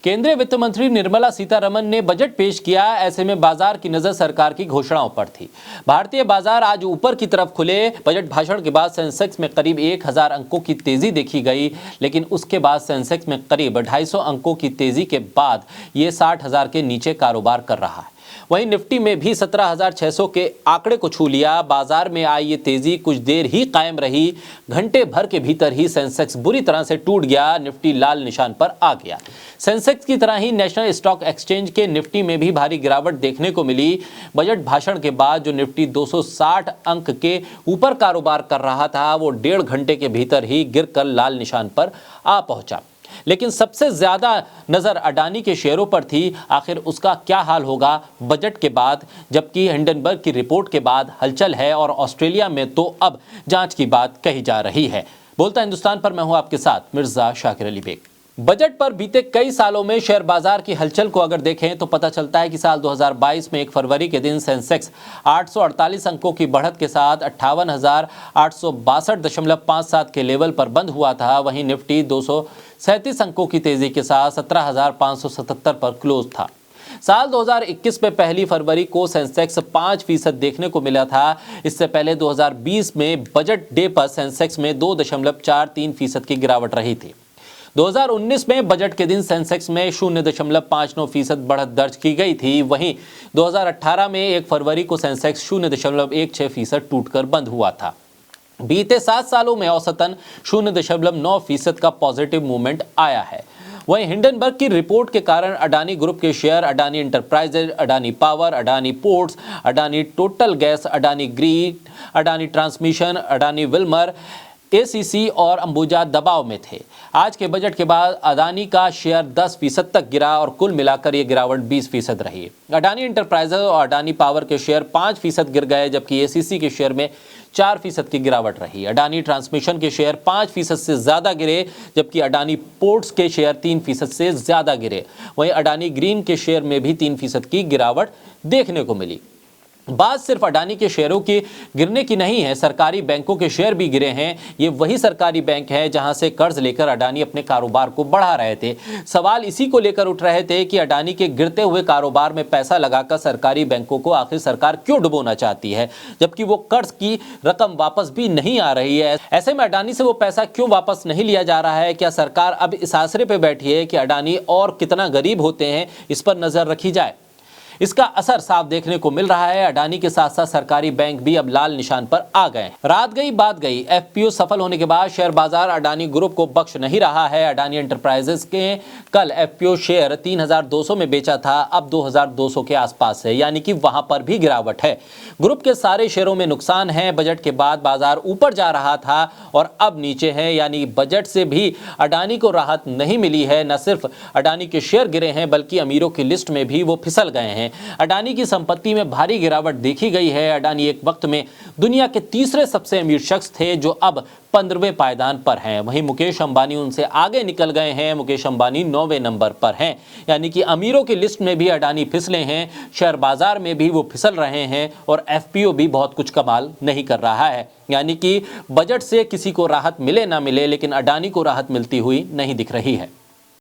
केंद्रीय वित्त मंत्री निर्मला सीतारमण ने बजट पेश किया। ऐसे में बाजार की नजर सरकार की घोषणाओं पर थी। भारतीय बाजार आज ऊपर की तरफ खुले। बजट भाषण के बाद सेंसेक्स में करीब 1000 अंकों की तेजी देखी गई, लेकिन उसके बाद सेंसेक्स में करीब 250 अंकों की तेजी के बाद ये 60,000 के नीचे कारोबार कर रहा है। वहीं निफ्टी में भी 17,600 के आंकड़े को छू लिया। बाजार में आई ये तेजी कुछ देर ही कायम रही। घंटे भर के भीतर ही सेंसेक्स बुरी तरह से टूट गया। निफ्टी लाल निशान पर आ गया। सेंसेक्स की तरह ही नेशनल स्टॉक एक्सचेंज के निफ्टी में भी भारी गिरावट देखने को मिली। बजट भाषण के बाद जो निफ्टी 260 अंक के ऊपर कारोबार कर रहा था, वो 1.5 घंटे के भीतर ही गिरकर लाल निशान पर आ पहुंचा। लेकिन सबसे ज्यादा नजर अडानी के शेयरों पर थी। आखिर उसका क्या हाल होगा बजट के बाद, जबकि हिंडनबर्ग की रिपोर्ट के बाद हलचल है और ऑस्ट्रेलिया में तो अब जांच की बात कही जा रही है। बोलता हिंदुस्तान पर मैं हूं आपके साथ मिर्जा शाकिर अली बेग। बजट पर बीते कई सालों में शेयर बाजार की हलचल को अगर देखें तो पता चलता है कि साल 2022 में 1 फरवरी के दिन सेंसेक्स 848 अंकों की बढ़त के साथ 58,862.57 के लेवल पर बंद हुआ था। वहीं निफ्टी 237 अंकों की तेजी के साथ 17,577 पर क्लोज था। साल 2021 में पहली फरवरी को सेंसेक्स 5% देखने को मिला था। इससे पहले 2020 में बजट डे पर सेंसेक्स में 2.43% की गिरावट रही थी। 2019 में बजट के दिन सेंसेक्स में 0.59% बढ़त दर्ज की गई थी। वहीं 2018 में 1 फरवरी को सेंसेक्स 0.16% टूटकर बंद हुआ था। बीते 7 सालों में औसतन 0.9% का पॉजिटिव मूवमेंट आया है। वहीं हिंडनबर्ग की रिपोर्ट के कारण अडानी ग्रुप के share Adani enterprises, Adani power, Adani ports, Adani total gas, Adani green, Adani transmission, Adani Wilmer, ACC और अंबुजा दबाव में थे। आज के बजट के बाद अडानी का शेयर 10% तक गिरा और कुल मिलाकर यह गिरावट 20% रही। अडानी एंटरप्राइजेज और अडानी पावर के शेयर 5% गिर गए, जबकि एसीसी के शेयर में 4% की गिरावट रही। अडानी ट्रांसमिशन के शेयर 5% से ज्यादा गिरे, जबकि अडानी पोर्ट्स के शेयर 3% से ज्यादा गिरे। वहीं अडानी ग्रीन के शेयर में भी 3% की गिरावट देखने को मिली। बात सिर्फ अडानी के शेयरों की गिरने की नहीं है, सरकारी बैंकों के शेयर भी गिरे हैं। ये वही सरकारी बैंक है जहां से कर्ज लेकर अडानी अपने कारोबार को बढ़ा रहे थे। सवाल इसी को लेकर उठ रहे थे कि अडानी के गिरते हुए कारोबार में पैसा लगाकर सरकारी बैंकों को आखिर सरकार क्यों डुबोना चाहती है, जबकि वो कर्ज की रकम वापस भी नहीं आ रही है। ऐसे में अडानी से वो पैसा क्यों वापस नहीं लिया जा रहा है? क्या सरकार अब इस आसरे पर बैठी है कि अडानी और कितना गरीब होते हैं, इस पर नजर रखी जाए? इसका असर साफ देखने को मिल रहा है। अडानी के साथ साथ सरकारी बैंक भी अब लाल निशान पर आ गए। रात गई बात गई। एफपीओ सफल होने के बाद शेयर बाजार अडानी ग्रुप को बख्श नहीं रहा है। अडानी एंटरप्राइजेस के कल एफपीओ शेयर 3,200 में बेचा था, अब 2,200 के आसपास है, यानी कि वहां पर भी गिरावट है। ग्रुप के सारे शेयरों में नुकसान है। बजट के बाद बाजार ऊपर जा रहा था और अब नीचे है, यानी बजट से भी अडानी को राहत नहीं मिली है। न सिर्फ अडानी के शेयर गिरे हैं, बल्कि अमीरों की लिस्ट में भी वो फिसल गए हैं। अडानी की संपत्ति में भारी गिरावट देखी गई है। अडानी एक वक्त में दुनिया के तीसरे सबसे अमीर शख्स थे, जो अब 15वें पायदान पर हैं। वहीं मुकेश अंबानी उनसे आगे निकल गए हैं। मुकेश अंबानी 9वें नंबर पर हैं, यानी कि अमीरों की लिस्ट में भी अडानी फिसले हैं। शेयर बाजार में भी वो फिसल रहे हैं और एफपीओ भी बहुत कुछ कमाल नहीं कर रहा है। यानी कि बजट से किसी को राहत मिले ना मिले, लेकिन अडानी को राहत मिलती हुई नहीं दिख रही है।